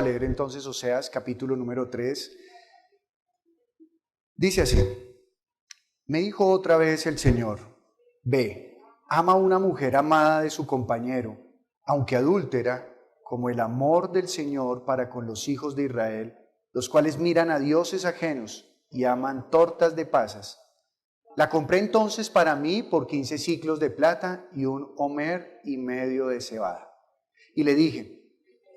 leer entonces Oseas capítulo número 3. Dice así: me dijo otra vez el Señor, ve, ama a una mujer amada de su compañero, aunque adúltera, como el amor del Señor para con los hijos de Israel, los cuales miran a dioses ajenos y aman tortas de pasas. La compré entonces para mí por 15 siclos de plata y 1,5 homer de cebada. Y le dije: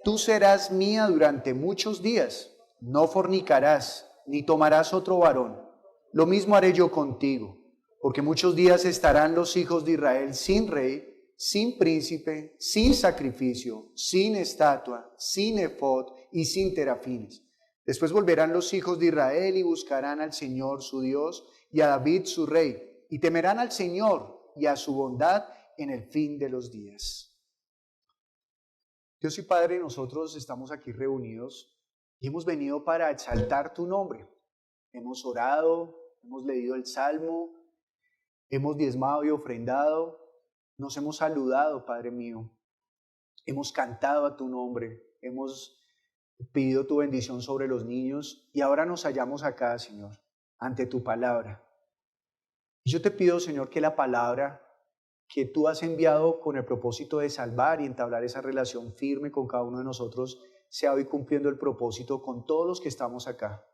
tú serás mía durante muchos días, no fornicarás, ni tomarás otro varón. Lo mismo haré yo contigo, porque muchos días estarán los hijos de Israel sin rey, sin príncipe, sin sacrificio, sin estatua, sin efod y sin terafines. Después volverán los hijos de Israel y buscarán al Señor su Dios y a David su rey, y temerán al Señor y a su bondad en el fin de los días. Dios y Padre, nosotros estamos aquí reunidos y hemos venido para exaltar tu nombre. Hemos orado, hemos leído el Salmo, hemos diezmado y ofrendado, nos hemos saludado, Padre mío. Hemos cantado a tu nombre, hemos pedido tu bendición sobre los niños y ahora nos hallamos acá, Señor, ante tu palabra. Y yo te pido, Señor, que la palabra que tú has enviado con el propósito de salvar y entablar esa relación firme con cada uno de nosotros sea hoy cumpliendo el propósito con todos los que estamos acá.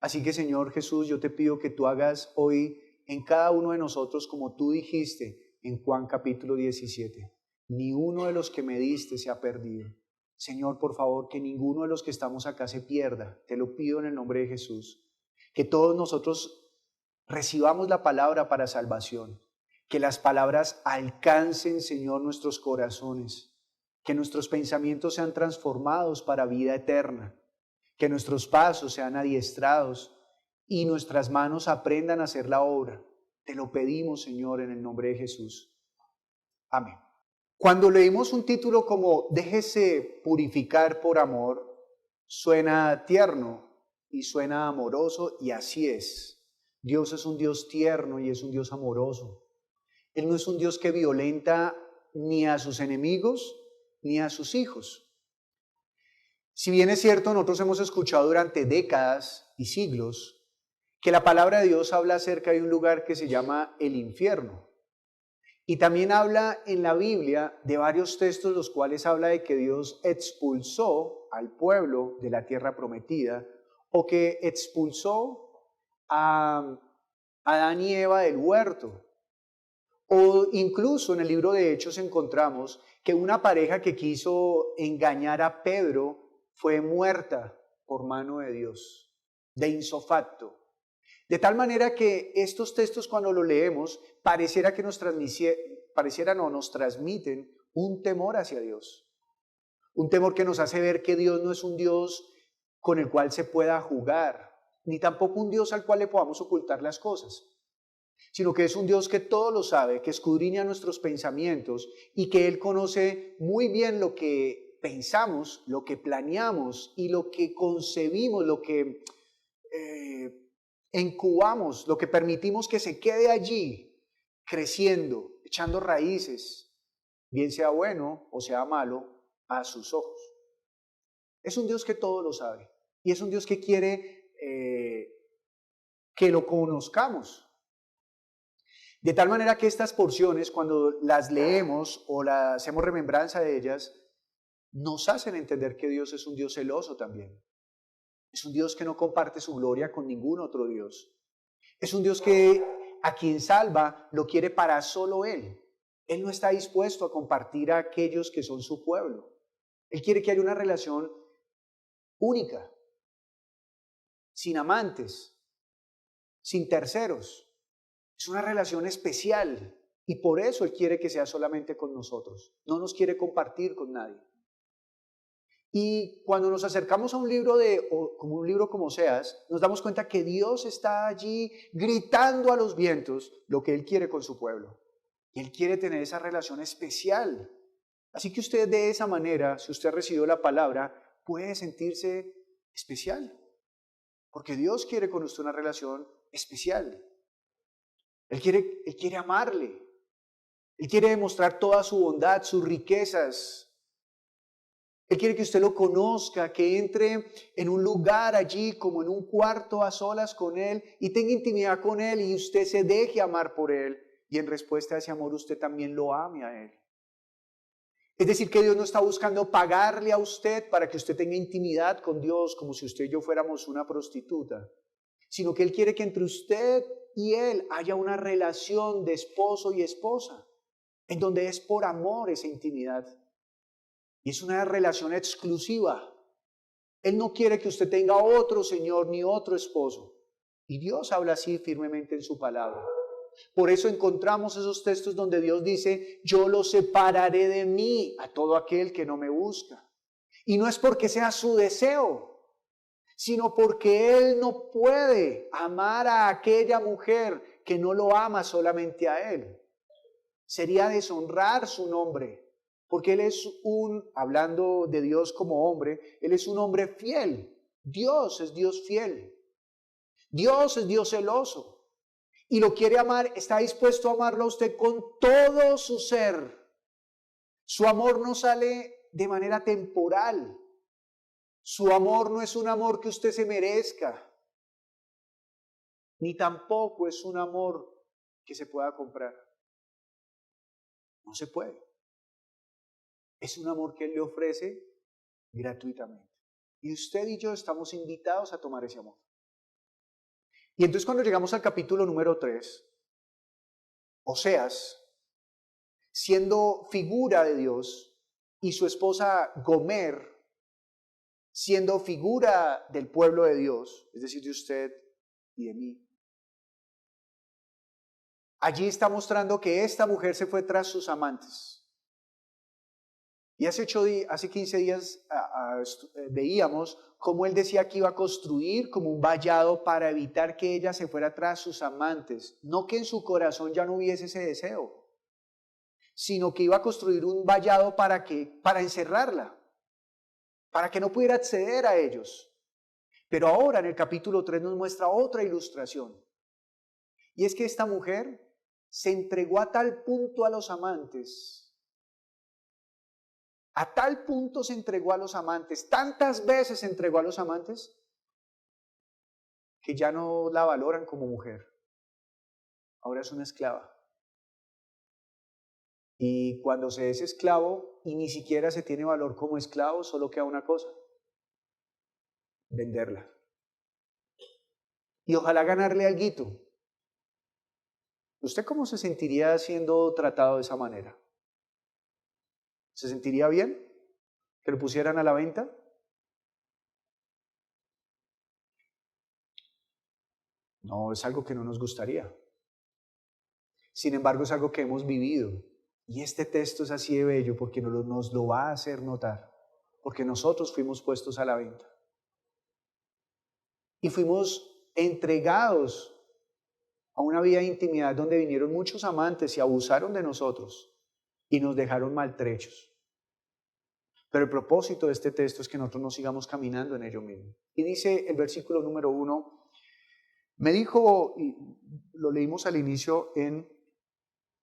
Así que, Señor Jesús, yo te pido que tú hagas hoy en cada uno de nosotros como tú dijiste en Juan capítulo 17. Ni uno de los que me diste se ha perdido. Señor, por favor, que ninguno de los que estamos acá se pierda. Te lo pido en el nombre de Jesús. Que todos nosotros recibamos la palabra para salvación. Que las palabras alcancen, Señor, nuestros corazones. Que nuestros pensamientos sean transformados para vida eterna. Que nuestros pasos sean adiestrados y nuestras manos aprendan a hacer la obra. Te lo pedimos, Señor, en el nombre de Jesús. Amén. Cuando leímos un título como Déjese purificar por amor, suena tierno y suena amoroso, y así es. Dios es un Dios tierno y es un Dios amoroso. Él no es un Dios que violenta ni a sus enemigos ni a sus hijos. Si bien es cierto, nosotros hemos escuchado durante décadas y siglos que la palabra de Dios habla acerca de un lugar que se llama el infierno. Y también habla en la Biblia de varios textos los cuales habla de que Dios expulsó al pueblo de la tierra prometida o que expulsó a Adán y Eva del huerto. O incluso en el libro de Hechos encontramos que una pareja que quiso engañar a Pedro fue muerta por mano de Dios, de ipso facto. De tal manera que estos textos cuando los leemos pareciera que nos transmiten un temor hacia Dios. Un temor que nos hace ver que Dios no es un Dios con el cual se pueda jugar, ni tampoco un Dios al cual le podamos ocultar las cosas, sino que es un Dios que todo lo sabe, que escudriña nuestros pensamientos y que Él conoce muy bien lo que pensamos, lo que planeamos y lo que concebimos, lo que incubamos, lo que permitimos que se quede allí, creciendo, echando raíces, bien sea bueno o sea malo, a sus ojos. Es un Dios que todo lo sabe y es un Dios que quiere que lo conozcamos. De tal manera que estas porciones, cuando las leemos o las hacemos remembranza de ellas, nos hacen entender que Dios es un Dios celoso también. Es un Dios que no comparte su gloria con ningún otro Dios. Es un Dios que a quien salva lo quiere para solo Él. Él no está dispuesto a compartir a aquellos que son su pueblo. Él quiere que haya una relación única, sin amantes, sin terceros. Es una relación especial y por eso Él quiere que sea solamente con nosotros. No nos quiere compartir con nadie. Y cuando nos acercamos a un libro como Oseas, nos damos cuenta que Dios está allí gritando a los vientos lo que Él quiere con su pueblo. Y Él quiere tener esa relación especial. Así que usted de esa manera, si usted recibió la palabra, puede sentirse especial. Porque Dios quiere con usted una relación especial. Él quiere amarle. Él quiere demostrar toda su bondad, sus riquezas. Él quiere que usted lo conozca, que entre en un lugar allí, como en un cuarto a solas con Él y tenga intimidad con Él y usted se deje amar por Él y en respuesta a ese amor usted también lo ame a Él. Es decir, que Dios no está buscando pagarle a usted para que usted tenga intimidad con Dios como si usted y yo fuéramos una prostituta, sino que Él quiere que entre usted y Él haya una relación de esposo y esposa, en donde es por amor esa intimidad. Y es una relación exclusiva. Él no quiere que usted tenga otro señor ni otro esposo. Y Dios habla así firmemente en su palabra. Por eso encontramos esos textos donde Dios dice, yo lo separaré de mí a todo aquel que no me busca. Y no es porque sea su deseo, sino porque Él no puede amar a aquella mujer que no lo ama solamente a Él. Sería deshonrar su nombre. Porque Él es hablando de Dios como hombre, Él es un hombre fiel. Dios es Dios fiel. Dios es Dios celoso. Y lo quiere amar, está dispuesto a amarlo a usted con todo su ser. Su amor no sale de manera temporal. Su amor no es un amor que usted se merezca. Ni tampoco es un amor que se pueda comprar. No se puede. Es un amor que Él le ofrece gratuitamente. Y usted y yo estamos invitados a tomar ese amor. Y entonces cuando llegamos al capítulo número 3, Oseas, siendo figura de Dios, y su esposa Gomer, siendo figura del pueblo de Dios, es decir, de usted y de mí, allí está mostrando que esta mujer se fue tras sus amantes. Y hace 15 días veíamos cómo él decía que iba a construir como un vallado para evitar que ella se fuera tras sus amantes. No que en su corazón ya no hubiese ese deseo, sino que iba a construir un vallado para encerrarla, para que no pudiera acceder a ellos. Pero ahora en el capítulo 3 nos muestra otra ilustración. Y es que esta mujer se entregó a tal punto a los amantes. A tal punto se entregó a los amantes, tantas veces se entregó a los amantes, que ya no la valoran como mujer. Ahora es una esclava. Y cuando se es esclavo y ni siquiera se tiene valor como esclavo, solo queda una cosa: venderla. Y ojalá ganarle alguito. ¿Usted cómo se sentiría siendo tratado de esa manera? ¿Se sentiría bien que lo pusieran a la venta? No, es algo que no nos gustaría. Sin embargo, es algo que hemos vivido. Y este texto es así de bello porque nos lo va a hacer notar. Porque nosotros fuimos puestos a la venta. Y fuimos entregados a una vida de intimidad donde vinieron muchos amantes y abusaron de nosotros y nos dejaron maltrechos. Pero el propósito de este texto es que nosotros no sigamos caminando en ello mismo. Y dice el versículo número 1, me dijo, y lo leímos al inicio en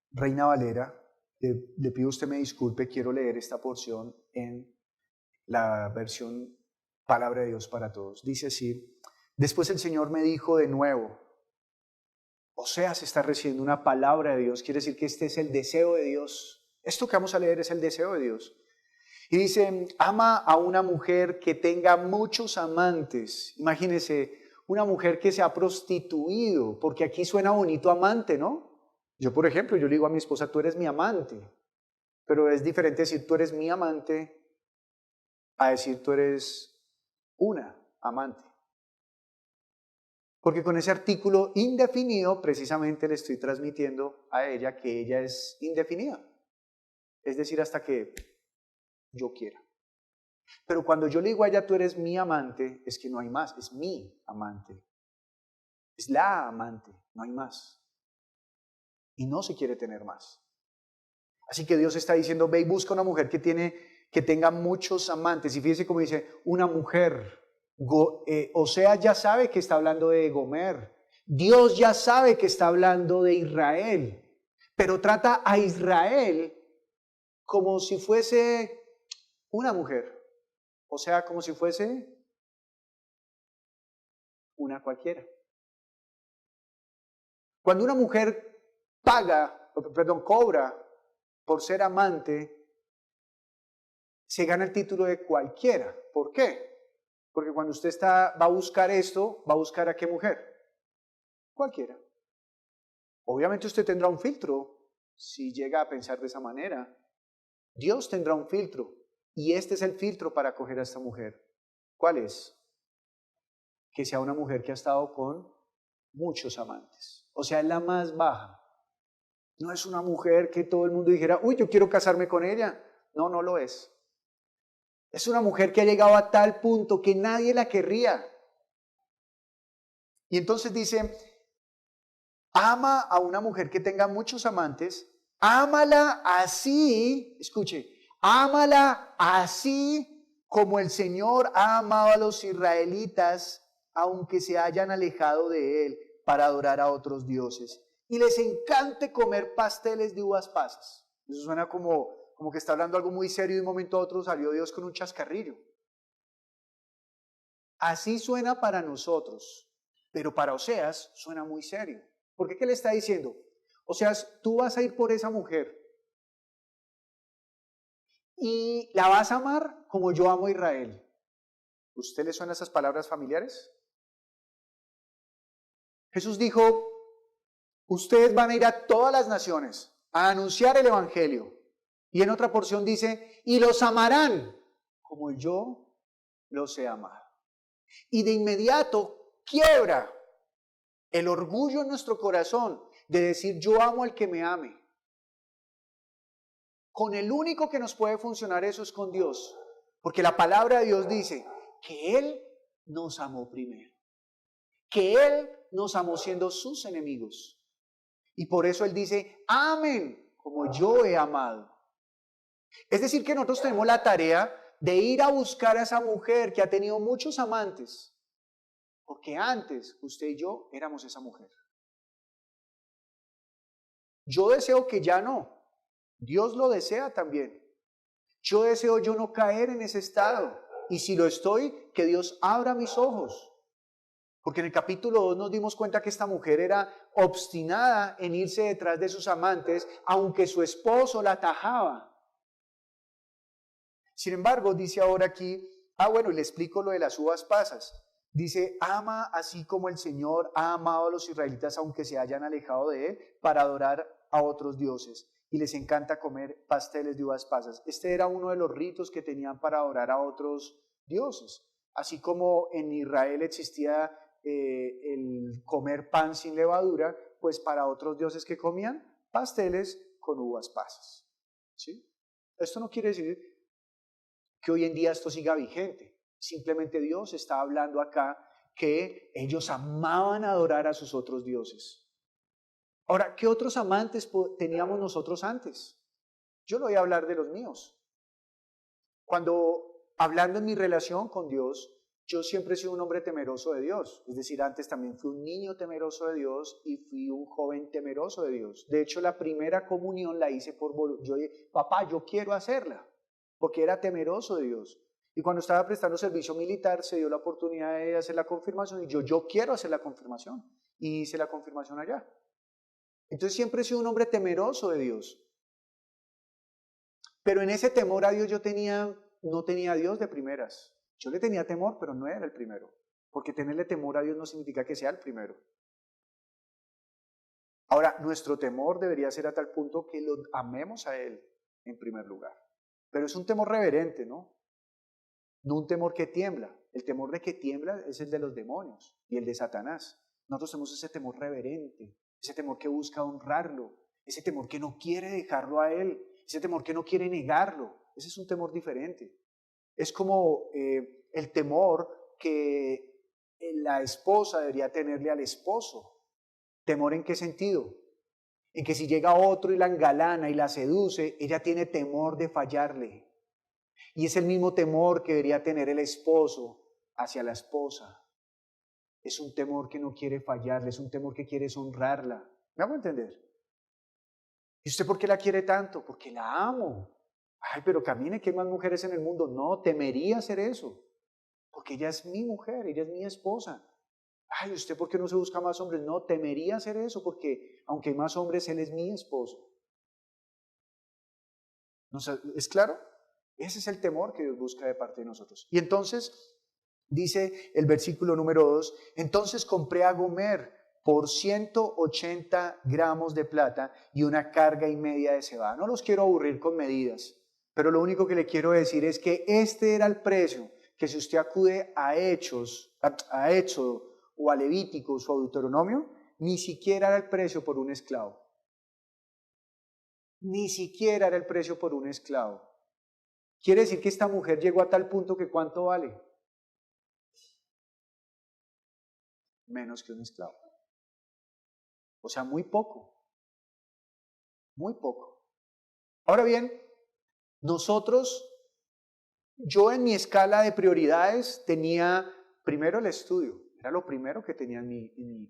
Reina Valera, le pido usted me disculpe, quiero leer esta porción en la versión Palabra de Dios para Todos. Dice así, después el Señor me dijo de nuevo, Oseas está recibiendo una palabra de Dios, quiere decir que este es el deseo de Dios. Esto que vamos a leer es el deseo de Dios. Y dice, ama a una mujer que tenga muchos amantes. Imagínense, una mujer que se ha prostituido, porque aquí suena bonito amante, ¿no? Yo, por ejemplo, yo le digo a mi esposa, tú eres mi amante. Pero es diferente decir tú eres mi amante a decir tú eres una amante. Porque con ese artículo indefinido, precisamente le estoy transmitiendo a ella que ella es indefinida. Es decir, hasta que yo quiera. Pero cuando yo le digo a ella, tú eres mi amante, es que no hay más, es mi amante. Es la amante, no hay más. Y no se quiere tener más. Así que Dios está diciendo, ve y busca una mujer que tenga muchos amantes. Y fíjese cómo dice, una mujer. Oseas ya sabe que está hablando de Gomer. Dios ya sabe que está hablando de Israel. Pero trata a Israel como si fuese una mujer. O sea, como si fuese una cualquiera. Cuando una mujer cobra por ser amante, se gana el título de cualquiera. ¿Por qué? Porque cuando usted va a buscar esto, ¿va a buscar a qué mujer? Cualquiera. Obviamente usted tendrá un filtro si llega a pensar de esa manera. Dios tendrá un filtro y este es el filtro para acoger a esta mujer. ¿Cuál es? Que sea una mujer que ha estado con muchos amantes. O sea, es la más baja. No es una mujer que todo el mundo dijera, uy, yo quiero casarme con ella. No, no lo es. Es una mujer que ha llegado a tal punto que nadie la querría. Y entonces dice, ama a una mujer que tenga muchos amantes, ámala así, escuche, ámala así como el Señor ha amado a los israelitas, aunque se hayan alejado de Él para adorar a otros dioses. Y les encante comer pasteles de uvas pasas. Eso suena como que está hablando algo muy serio y de un momento a otro salió Dios con un chascarrillo. Así suena para nosotros, pero para Oseas suena muy serio. ¿Por qué le está diciendo? Oseas, tú vas a ir por esa mujer y la vas a amar como yo amo a Israel. ¿Usted le suenan esas palabras familiares? Jesús dijo, ustedes van a ir a todas las naciones a anunciar el evangelio. Y en otra porción dice, y los amarán como yo los he amado. Y de inmediato quiebra el orgullo en nuestro corazón de decir yo amo al que me ame. Con el único que nos puede funcionar eso es con Dios. Porque la palabra de Dios dice que Él nos amó primero. Que Él nos amó siendo sus enemigos. Y por eso Él dice, amen como yo he amado. Es decir, que nosotros tenemos la tarea de ir a buscar a esa mujer que ha tenido muchos amantes. Porque antes usted y yo éramos esa mujer. Yo deseo que ya no. Dios lo desea también. Yo deseo yo no caer en ese estado. Y si lo estoy, que Dios abra mis ojos. Porque en el capítulo 2 nos dimos cuenta que esta mujer era obstinada en irse detrás de sus amantes, aunque su esposo la atajaba. Sin embargo, dice ahora aquí, y le explico lo de las uvas pasas. Dice, ama así como el Señor ha amado a los israelitas, aunque se hayan alejado de Él, para adorar a otros dioses. Y les encanta comer pasteles de uvas pasas. Este era uno de los ritos que tenían para adorar a otros dioses. Así como en Israel existía el comer pan sin levadura, pues para otros dioses que comían pasteles con uvas pasas. ¿Sí? Esto no quiere decir que hoy en día esto siga vigente. Simplemente Dios está hablando acá que ellos amaban adorar a sus otros dioses. Ahora, ¿qué otros amantes teníamos nosotros antes? Yo le voy a hablar de los míos. Cuando hablando en mi relación con Dios, yo siempre he sido un hombre temeroso de Dios. Es decir, antes también fui un niño temeroso de Dios y fui un joven temeroso de Dios. De hecho, la primera comunión la hice por voluntad. Yo dije, papá, yo quiero hacerla, porque era temeroso de Dios. Y cuando estaba prestando servicio militar, se dio la oportunidad de hacer la confirmación y yo quiero hacer la confirmación. Y hice la confirmación allá. Entonces siempre he sido un hombre temeroso de Dios. Pero en ese temor a Dios no tenía a Dios de primeras. Yo le tenía temor, pero no era el primero. Porque tenerle temor a Dios no significa que sea el primero. Ahora, nuestro temor debería ser a tal punto que lo amemos a Él en primer lugar. Pero es un temor reverente, ¿no? No un temor que tiembla. El temor de que tiembla es el de los demonios y el de Satanás. Nosotros tenemos ese temor reverente, ese temor que busca honrarlo, ese temor que no quiere dejarlo a Él, ese temor que no quiere negarlo. Ese es un temor diferente. Es como el temor que la esposa debería tenerle al esposo. ¿Temor en qué sentido? En que si llega otro y la engalana y la seduce, ella tiene temor de fallarle. Y es el mismo temor que debería tener el esposo hacia la esposa. Es un temor que no quiere fallarle, es un temor que quiere honrarla. ¿Me hago entender? ¿Y usted por qué la quiere tanto? Porque la amo. Ay, pero camine, que hay más mujeres en el mundo. No, temería hacer eso, porque ella es mi mujer, ella es mi esposa. Ay, ¿usted por qué no se busca más hombres? No, temería hacer eso, porque aunque hay más hombres, él es mi esposo. ¿No es claro? Ese es el temor que Dios busca de parte de nosotros. Y entonces, dice el versículo número 2, entonces compré a Gomer por 180 gramos de plata y una carga y media de cebada. No los quiero aburrir con medidas, pero lo único que le quiero decir es que este era el precio, que si usted acude a Hechos, a Éxodo o a Levíticos o a Deuteronomio, ni siquiera era el precio por un esclavo. Ni siquiera era el precio por un esclavo. Quiere decir que esta mujer llegó a tal punto que ¿cuánto vale? Menos que un esclavo. O sea, muy poco. Muy poco. Ahora bien, yo en mi escala de prioridades tenía primero el estudio. Era lo primero que tenía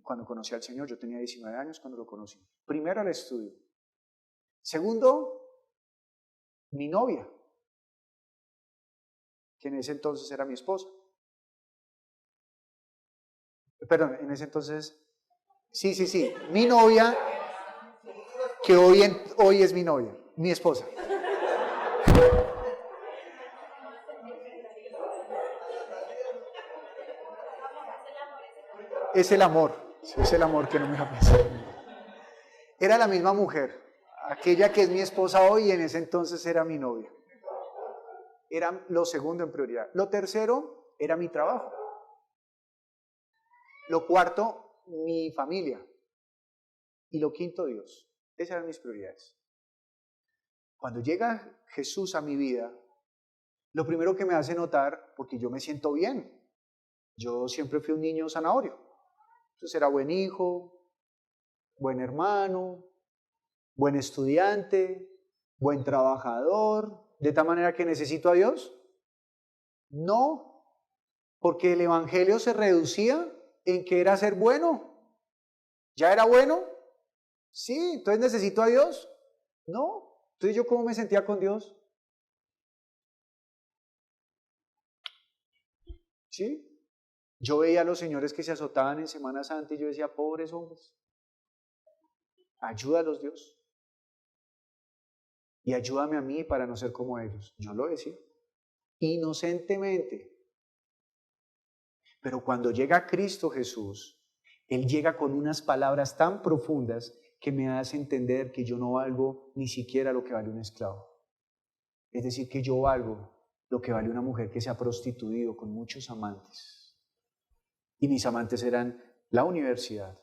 cuando conocí al Señor. Yo tenía 19 años cuando lo conocí. Primero el estudio. Segundo, mi novia, que en ese entonces era mi esposa. Perdón, en ese entonces, sí, mi novia, que hoy es mi novia, mi esposa. Es el amor que no me deja pensar. Era la misma mujer, aquella que es mi esposa hoy y en ese entonces era mi novia. Era lo segundo en prioridad. Lo tercero era mi trabajo. Lo cuarto, mi familia. Y lo quinto, Dios. Esas eran mis prioridades. Cuando llega Jesús a mi vida, lo primero que me hace notar, porque yo me siento bien, yo siempre fui un niño zanahorio. Entonces era buen hijo, buen hermano, buen estudiante, buen trabajador, de tal manera que necesito a Dios. No, porque el evangelio se reducía en que era ser bueno. ¿Ya era bueno? Sí, entonces necesito a Dios. No, entonces yo ¿cómo me sentía con Dios? Sí, yo veía a los señores que se azotaban en Semana Santa y yo decía, pobres hombres, ayúdalos Dios. Y ayúdame a mí para no ser como ellos. Yo lo decía, inocentemente. Pero cuando llega Cristo Jesús, Él llega con unas palabras tan profundas que me hace entender que yo no valgo ni siquiera lo que vale un esclavo. Es decir, que yo valgo lo que vale una mujer que se ha prostituido con muchos amantes. Y mis amantes eran la universidad.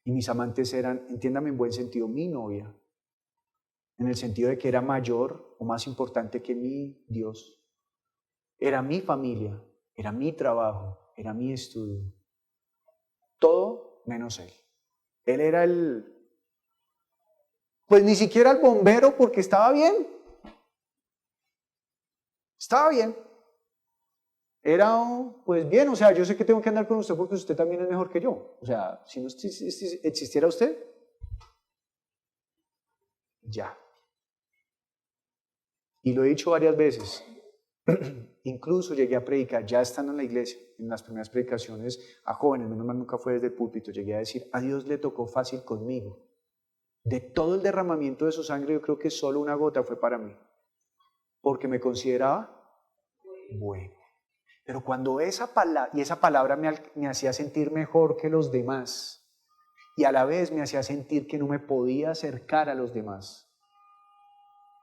Y mis amantes eran, entiéndame en buen sentido, mi novia. En el sentido de que era mayor o más importante que mi Dios. Era mi familia, era mi trabajo, era mi estudio. Todo menos Él. Él era pues ni siquiera el bombero porque estaba bien. Estaba bien. Era, pues bien, o sea, yo sé que tengo que andar con usted porque usted también es mejor que yo. O sea, si no existiera usted, ya. Y lo he dicho varias veces. Incluso llegué a predicar, ya estando en la iglesia, en las primeras predicaciones a jóvenes, menos mal nunca fue desde el púlpito, llegué a decir, a Dios le tocó fácil conmigo. De todo el derramamiento de su sangre, yo creo que solo una gota fue para mí, porque me consideraba bueno. Pero cuando esa palabra me hacía sentir mejor que los demás, y a la vez me hacía sentir que no me podía acercar a los demás.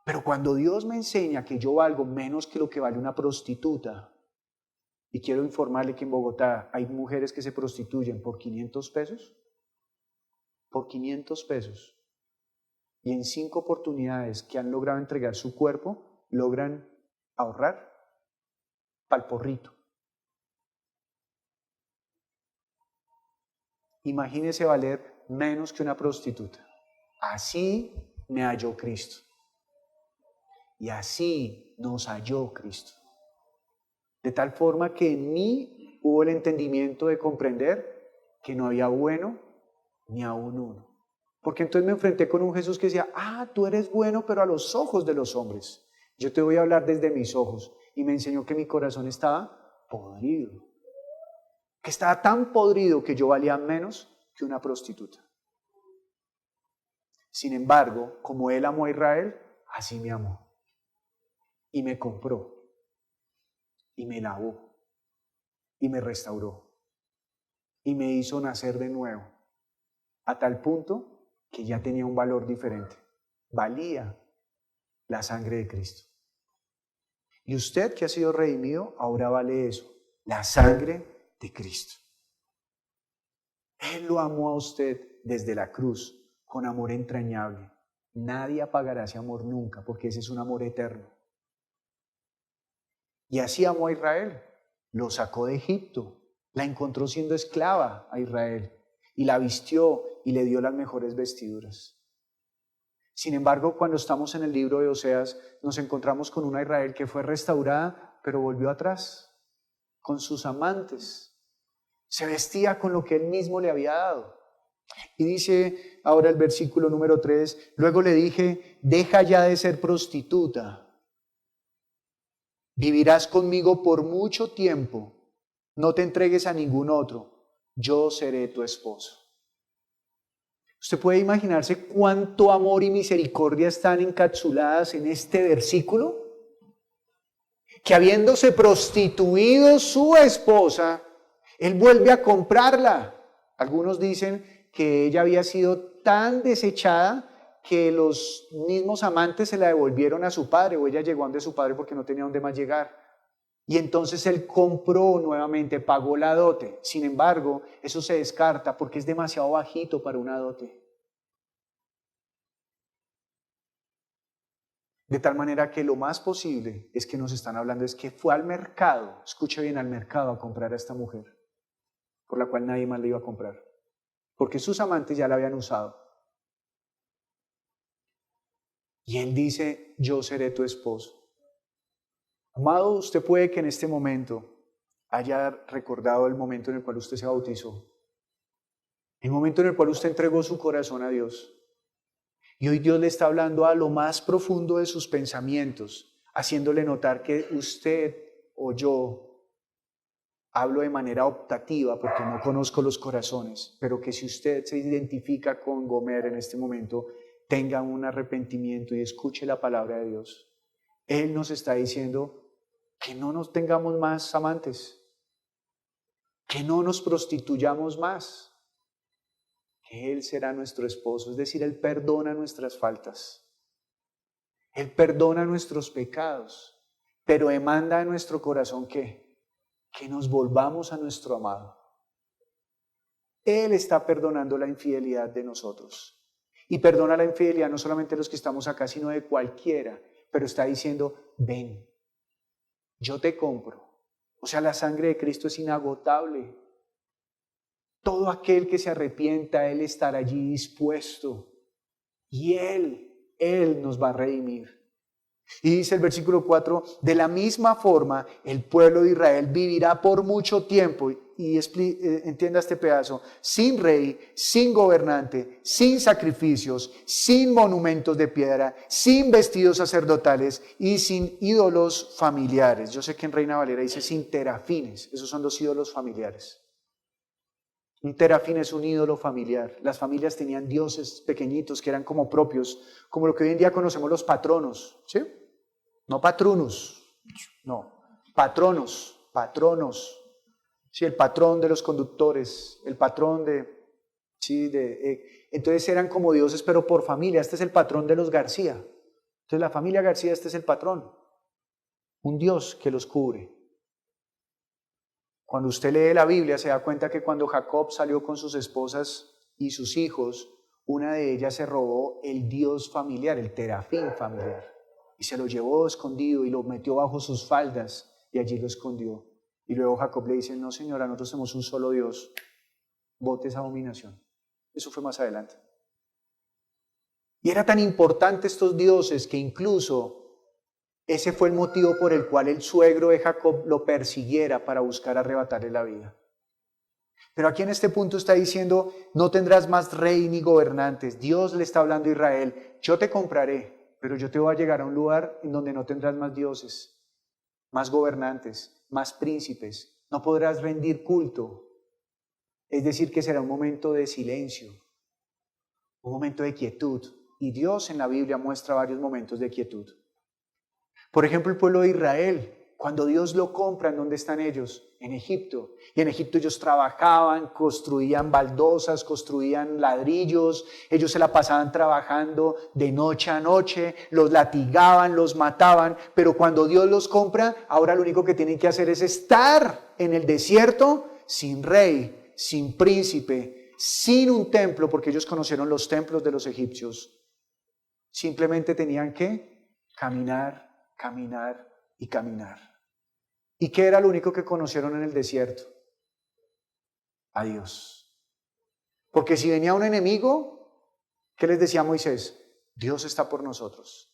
Pero cuando Dios me enseña que yo valgo menos que lo que vale una prostituta, y quiero informarle que en Bogotá hay mujeres que se prostituyen por 500 pesos, por 500 pesos, y en 5 oportunidades que han logrado entregar su cuerpo, logran ahorrar pa'l porrito. Imagínese valer menos que una prostituta. Así me halló Cristo. Y así nos halló Cristo. De tal forma que en mí hubo el entendimiento de comprender que no había bueno ni aún uno. Porque entonces me enfrenté con un Jesús que decía, tú eres bueno, pero a los ojos de los hombres. Yo te voy a hablar desde mis ojos. Y me enseñó que mi corazón estaba podrido. Que estaba tan podrido que yo valía menos que una prostituta. Sin embargo, como Él amó a Israel, así me amó. Y me compró. Y me lavó. Y me restauró. Y me hizo nacer de nuevo. A tal punto que ya tenía un valor diferente. Valía la sangre de Cristo. Y usted que ha sido redimido, ahora vale eso, la sangre de Cristo. Él lo amó a usted desde la cruz, con amor entrañable. Nadie apagará ese amor nunca, porque ese es un amor eterno. Y así amó a Israel. Lo sacó de Egipto, la encontró siendo esclava a Israel, y la vistió y le dio las mejores vestiduras. Sin embargo, cuando estamos en el libro de Oseas, nos encontramos con una Israel que fue restaurada, pero volvió atrás, con sus amantes. Se vestía con lo que él mismo le había dado. Y dice ahora el versículo número 3, luego le dije, deja ya de ser prostituta. Vivirás conmigo por mucho tiempo. No te entregues a ningún otro. Yo seré tu esposo. ¿Usted puede imaginarse cuánto amor y misericordia están encapsuladas en este versículo? Que habiéndose prostituido su esposa, él vuelve a comprarla. Algunos dicen que ella había sido tan desechada que los mismos amantes se la devolvieron a su padre, o ella llegó donde su padre porque no tenía dónde más llegar. Y entonces él compró nuevamente, pagó la dote. Sin embargo, eso se descarta porque es demasiado bajito para una dote. De tal manera que lo más posible es que nos están hablando es que fue al mercado, escuche bien, al mercado a comprar a esta mujer, por la cual nadie más le iba a comprar, porque sus amantes ya la habían usado. Y él dice, yo seré tu esposo. Amado, usted puede que en este momento haya recordado el momento en el cual usted se bautizó, el momento en el cual usted entregó su corazón a Dios. Y hoy Dios le está hablando a lo más profundo de sus pensamientos, haciéndole notar que usted o yo, hablo de manera optativa porque no conozco los corazones, pero que si usted se identifica con Gomer en este momento, tenga un arrepentimiento y escuche la palabra de Dios. Él nos está diciendo que no nos tengamos más amantes, que no nos prostituyamos más, que Él será nuestro esposo, es decir, Él perdona nuestras faltas, Él perdona nuestros pecados, pero demanda en nuestro corazón que nos volvamos a nuestro amado. Él está perdonando la infidelidad de nosotros, y perdona la infidelidad no solamente de los que estamos acá, sino de cualquiera, pero está diciendo, ven, yo te compro. O sea, la sangre de Cristo es inagotable. Todo aquel que se arrepienta, Él estará allí dispuesto. Y Él nos va a redimir. Y dice el versículo 4, de la misma forma el pueblo de Israel vivirá por mucho tiempo, y entienda este pedazo, sin rey, sin gobernante, sin sacrificios, sin monumentos de piedra, sin vestidos sacerdotales y sin ídolos familiares. Yo sé que en Reina Valera dice sin terafines, esos son los ídolos familiares. Un terafín es un ídolo familiar. Las familias tenían dioses pequeñitos que eran como propios, como lo que hoy en día conocemos los patronos, ¿sí? No patronus, no, patronos. Sí, el patrón de los conductores, el patrón entonces eran como dioses, pero por familia. Este es el patrón de los García. Entonces la familia García, este es el patrón. Un Dios que los cubre. Cuando usted lee la Biblia se da cuenta que cuando Jacob salió con sus esposas y sus hijos, una de ellas se robó el Dios familiar, el terafín familiar, y se lo llevó escondido y lo metió bajo sus faldas y allí lo escondió. Y luego Jacob le dice, no señora, nosotros somos un solo Dios, bote esa abominación. Eso fue más adelante. Y era tan importante estos dioses que incluso ese fue el motivo por el cual el suegro de Jacob lo persiguiera para buscar arrebatarle la vida. Pero aquí en este punto está diciendo, no tendrás más rey ni gobernantes. Dios le está hablando a Israel, yo te compraré, pero yo te voy a llegar a un lugar en donde no tendrás más dioses, más gobernantes, más príncipes, no podrás rendir culto. Es decir, que será un momento de silencio, un momento de quietud. Y Dios en la Biblia muestra varios momentos de quietud. Por ejemplo, el pueblo de Israel, cuando Dios lo compra, ¿en dónde están ellos? En Egipto. Y en Egipto ellos trabajaban, construían baldosas, construían ladrillos, ellos se la pasaban trabajando de noche a noche, los latigaban, los mataban, pero cuando Dios los compra, ahora lo único que tienen que hacer es estar en el desierto sin rey, sin príncipe, sin un templo, porque ellos conocieron los templos de los egipcios. Simplemente tenían que caminar, caminar y caminar. ¿Y qué era lo único que conocieron en el desierto? A Dios. Porque si venía un enemigo, ¿qué les decía Moisés? Dios está por nosotros.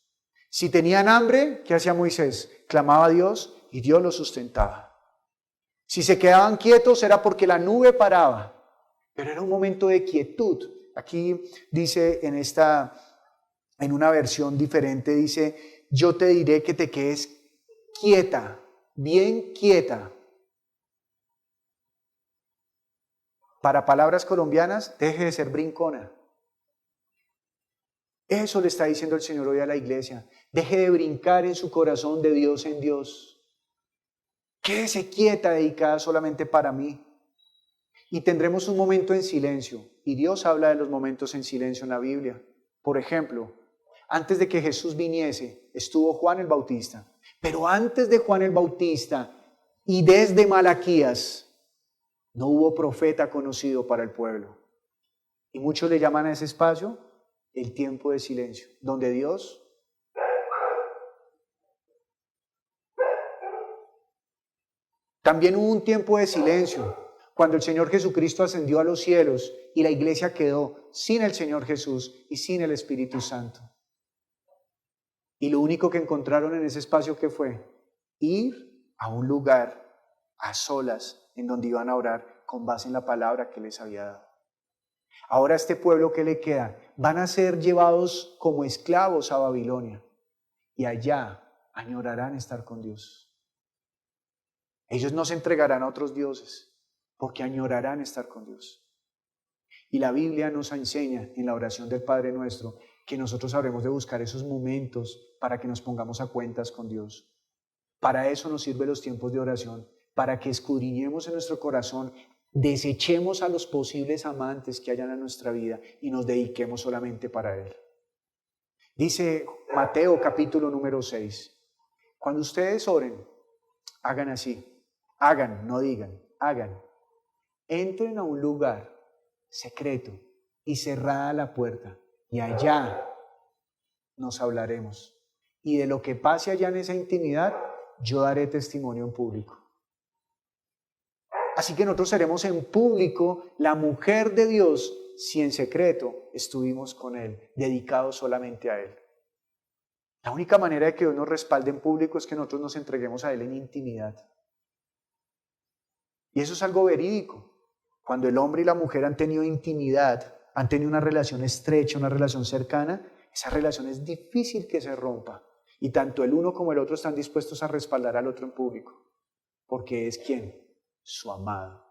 Si tenían hambre, ¿qué hacía Moisés? Clamaba a Dios y Dios los sustentaba. Si se quedaban quietos era porque la nube paraba, pero era un momento de quietud. Aquí dice en una versión diferente, dice, yo te diré que te quedes quieta, bien quieta. Para palabras colombianas, deje de ser brincona. Eso le está diciendo el Señor hoy a la iglesia. Deje de brincar en su corazón de Dios en Dios. Quédese quieta, dedicada solamente para mí. Y tendremos un momento en silencio. Y Dios habla de los momentos en silencio en la Biblia. Por ejemplo, antes de que Jesús viniese, estuvo Juan el Bautista. Pero antes de Juan el Bautista y desde Malaquías, no hubo profeta conocido para el pueblo. Y muchos le llaman a ese espacio el tiempo de silencio, donde Dios también hubo un tiempo de silencio cuando el Señor Jesucristo ascendió a los cielos y la iglesia quedó sin el Señor Jesús y sin el Espíritu Santo. Y lo único que encontraron en ese espacio, ¿qué fue? Ir a un lugar a solas en donde iban a orar con base en la palabra que les había dado. Ahora este pueblo que le queda van a ser llevados como esclavos a Babilonia y allá añorarán estar con Dios. Ellos no se entregarán a otros dioses porque añorarán estar con Dios. Y la Biblia nos enseña en la oración del Padre Nuestro que nosotros habremos de buscar esos momentos para que nos pongamos a cuentas con Dios. Para eso nos sirven los tiempos de oración, para que escudriñemos en nuestro corazón, desechemos a los posibles amantes que hayan en nuestra vida y nos dediquemos solamente para Él. Dice Mateo capítulo número 6, cuando ustedes oren, hagan así, hagan, no digan, hagan. Entren a un lugar secreto y cerrada la puerta y allá nos hablaremos. Y de lo que pase allá en esa intimidad, yo daré testimonio en público. Así que nosotros seremos en público la mujer de Dios si en secreto estuvimos con Él, dedicados solamente a Él. La única manera de que Dios nos respalde en público es que nosotros nos entreguemos a Él en intimidad. Y eso es algo verídico. Cuando el hombre y la mujer han tenido intimidad, han tenido una relación estrecha, una relación cercana, esa relación es difícil que se rompa. Y tanto el uno como el otro están dispuestos a respaldar al otro en público. Porque es ¿quién? Su amado.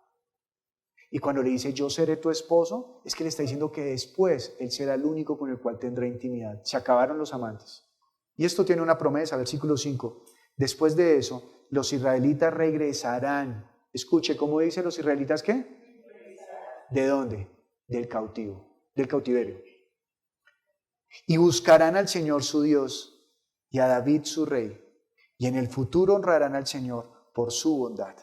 Y cuando le dice yo seré tu esposo, es que le está diciendo que después él será el único con el cual tendrá intimidad. Se acabaron los amantes. Y esto tiene una promesa, versículo 5. Después de eso, los israelitas regresarán. Escuche, ¿cómo dicen los israelitas qué? ¿De dónde? Del cautiverio. Y buscarán al Señor su Dios y a David su rey. Y en el futuro honrarán al Señor por su bondad.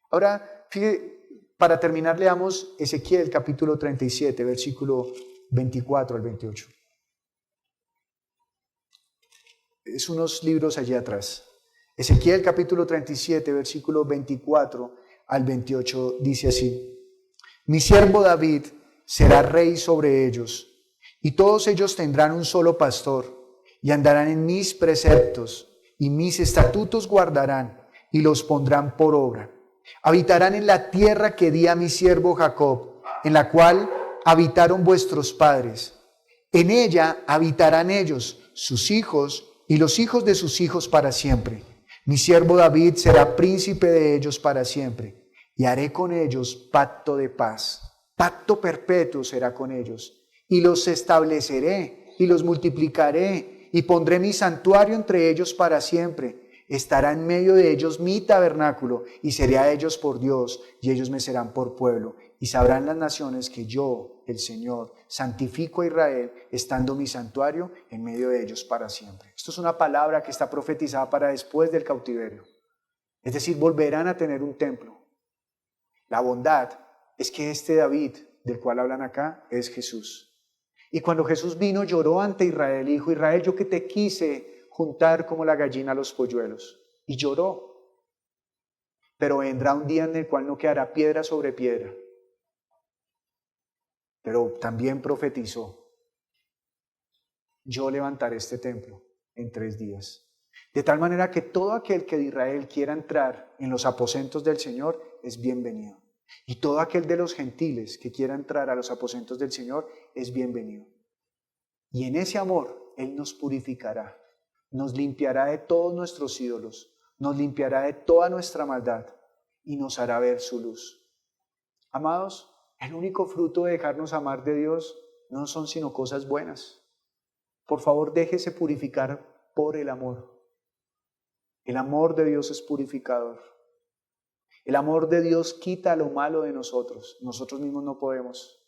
Ahora, fíjate, para terminar leamos Ezequiel capítulo 37, versículo 24 al 28. Es unos libros allí atrás. Ezequiel capítulo 37, versículo 24 al 28 dice así. Mi siervo David será rey sobre ellos, y todos ellos tendrán un solo pastor, y andarán en mis preceptos, y mis estatutos guardarán, y los pondrán por obra. Habitarán en la tierra que di a mi siervo Jacob, en la cual habitaron vuestros padres. En ella habitarán ellos, sus hijos y los hijos de sus hijos para siempre. Mi siervo David será príncipe de ellos para siempre, y haré con ellos pacto de paz. Pacto perpetuo será con ellos, y los estableceré, y los multiplicaré, y pondré mi santuario entre ellos para siempre. Estará en medio de ellos mi tabernáculo, y seré a ellos por Dios, y ellos me serán por pueblo. Y sabrán las naciones que yo, el Señor, santifico a Israel, estando mi santuario en medio de ellos para siempre. Esto es una palabra que está profetizada para después del cautiverio. Es decir, volverán a tener un templo. La bondad es que este David, del cual hablan acá, es Jesús. Y cuando Jesús vino, lloró ante Israel y dijo: Israel, yo que te quise juntar como la gallina a los polluelos. Y lloró. Pero vendrá un día en el cual no quedará piedra sobre piedra. Pero también profetizó: yo levantaré este templo en 3 días. De tal manera que todo aquel que de Israel quiera entrar en los aposentos del Señor es bienvenido. Y todo aquel de los gentiles que quiera entrar a los aposentos del Señor es bienvenido. Y en ese amor Él nos purificará, nos limpiará de todos nuestros ídolos, nos limpiará de toda nuestra maldad y nos hará ver su luz. Amados, el único fruto de dejarnos amar de Dios no son sino cosas buenas. Por favor, déjese purificar por el amor. El amor de Dios es purificador. El amor de Dios quita lo malo de nosotros. Nosotros mismos no podemos.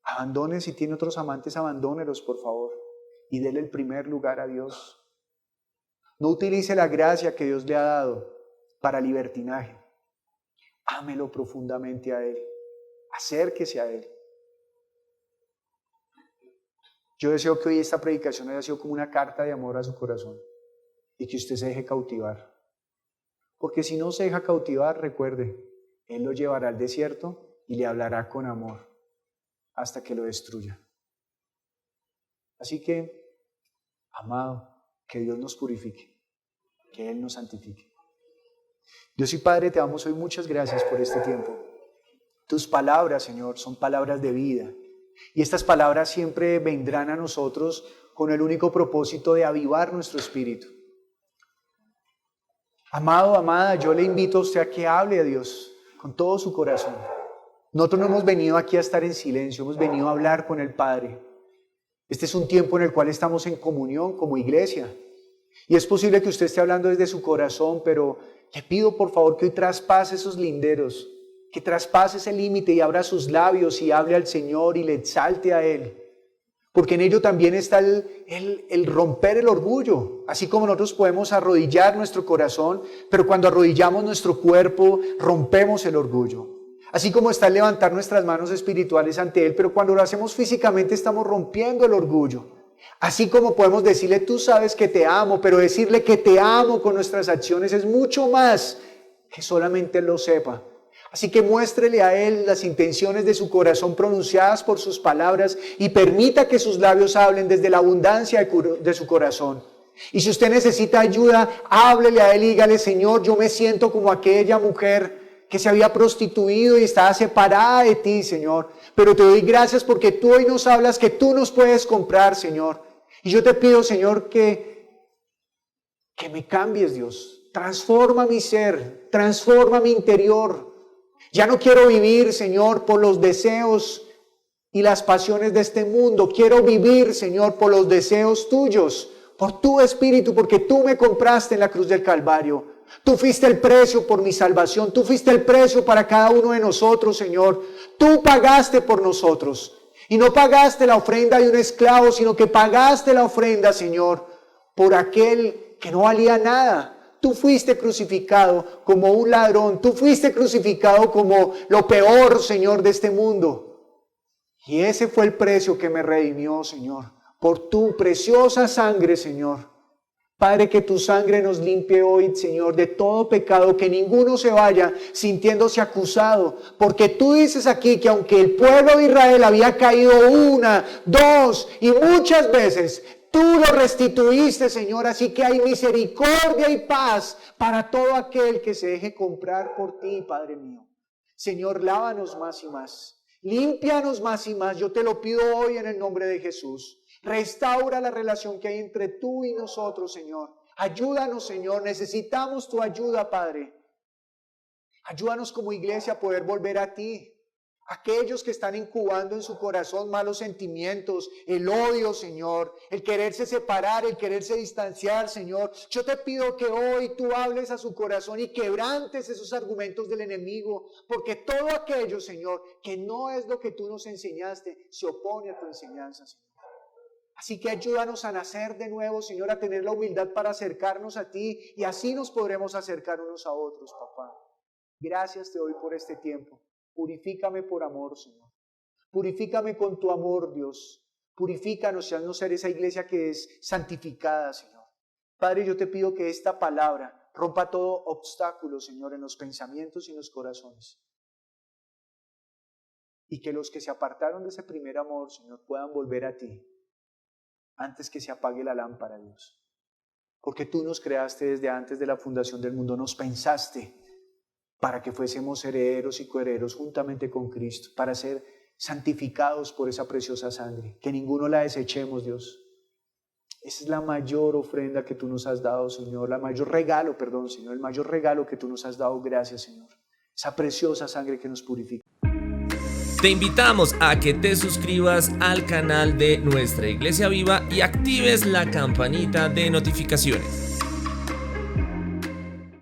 Abandone, si tiene otros amantes, abandónelos, por favor. Y dele el primer lugar a Dios. No utilice la gracia que Dios le ha dado para libertinaje. Ámelo profundamente a Él. Acérquese a Él. Yo deseo que hoy esta predicación haya sido como una carta de amor a su corazón y que usted se deje cautivar. Porque si no se deja cautivar, recuerde, Él lo llevará al desierto y le hablará con amor hasta que lo destruya. Así que, amado, que Dios nos purifique, que Él nos santifique. Dios y Padre, te damos hoy muchas gracias por este tiempo. Tus palabras, Señor, son palabras de vida. Y estas palabras siempre vendrán a nosotros con el único propósito de avivar nuestro espíritu. Amado, amada, yo le invito a usted a que hable a Dios con todo su corazón. Nosotros no hemos venido aquí a estar en silencio, hemos venido a hablar con el Padre. Este es un tiempo en el cual estamos en comunión como iglesia. Y es posible que usted esté hablando desde su corazón, pero le pido por favor que hoy traspase esos linderos, que traspase ese límite y abra sus labios y hable al Señor y le exalte a Él. Porque en ello también está el romper el orgullo. Así como nosotros podemos arrodillar nuestro corazón, pero cuando arrodillamos nuestro cuerpo, rompemos el orgullo. Así como está el levantar nuestras manos espirituales ante Él, pero cuando lo hacemos físicamente estamos rompiendo el orgullo. Así como podemos decirle, tú sabes que te amo, pero decirle que te amo con nuestras acciones es mucho más que solamente Él lo sepa. Así que muéstrele a Él las intenciones de su corazón pronunciadas por sus palabras y permita que sus labios hablen desde la abundancia de su corazón. Y si usted necesita ayuda, háblele a Él y dígale, Señor, yo me siento como aquella mujer que se había prostituido y estaba separada de ti, Señor. Pero te doy gracias porque tú hoy nos hablas que tú nos puedes comprar, Señor. Y yo te pido, Señor, que me cambies, Dios. Transforma mi ser, transforma mi interior. Ya no quiero vivir, Señor, por los deseos y las pasiones de este mundo. Quiero vivir, Señor, por los deseos tuyos, por tu Espíritu, porque tú me compraste en la cruz del Calvario. Tú fuiste el precio por mi salvación. Tú fuiste el precio para cada uno de nosotros, Señor. Tú pagaste por nosotros. Y no pagaste la ofrenda de un esclavo, sino que pagaste la ofrenda, Señor, por aquel que no valía nada. Tú fuiste crucificado como un ladrón. Tú fuiste crucificado como lo peor, Señor, de este mundo. Y ese fue el precio que me redimió, Señor, por tu preciosa sangre, Señor. Padre, que tu sangre nos limpie hoy, Señor, de todo pecado, que ninguno se vaya sintiéndose acusado, porque tú dices aquí que aunque el pueblo de Israel había caído 1, 2 y muchas veces, tú lo restituiste, Señor, así que hay misericordia y paz para todo aquel que se deje comprar por ti, Padre mío. Señor, lávanos más y más, límpianos más y más, yo te lo pido hoy en el nombre de Jesús. Restaura la relación que hay entre tú y nosotros, Señor. Ayúdanos, Señor. Necesitamos tu ayuda, Padre. Ayúdanos como iglesia a poder volver a ti. Aquellos que están incubando en su corazón malos sentimientos, el odio, Señor, el quererse separar, el quererse distanciar, Señor. Yo te pido que hoy tú hables a su corazón y quebrantes esos argumentos del enemigo, porque todo aquello, Señor, que no es lo que tú nos enseñaste, se opone a tu enseñanza, Señor. Así que ayúdanos a nacer de nuevo, Señor, a tener la humildad para acercarnos a ti y así nos podremos acercar unos a otros, papá. Gracias te doy por este tiempo. Purifícame por amor, Señor. Purifícame con tu amor, Dios. Purifícanos y haznos ser esa iglesia que es santificada, Señor. Padre, yo te pido que esta palabra rompa todo obstáculo, Señor, en los pensamientos y en los corazones. Y que los que se apartaron de ese primer amor, Señor, puedan volver a ti antes que se apague la lámpara, Dios. Porque tú nos creaste desde antes de la fundación del mundo, nos pensaste para que fuésemos herederos y coherederos juntamente con Cristo, para ser santificados por esa preciosa sangre, que ninguno la desechemos, Dios. Esa es la mayor ofrenda que tú nos has dado, Señor, el mayor regalo que tú nos has dado, gracias, Señor. Esa preciosa sangre que nos purifica. Te invitamos a que te suscribas al canal de Nuestra Iglesia Viva y actives la campanita de notificaciones.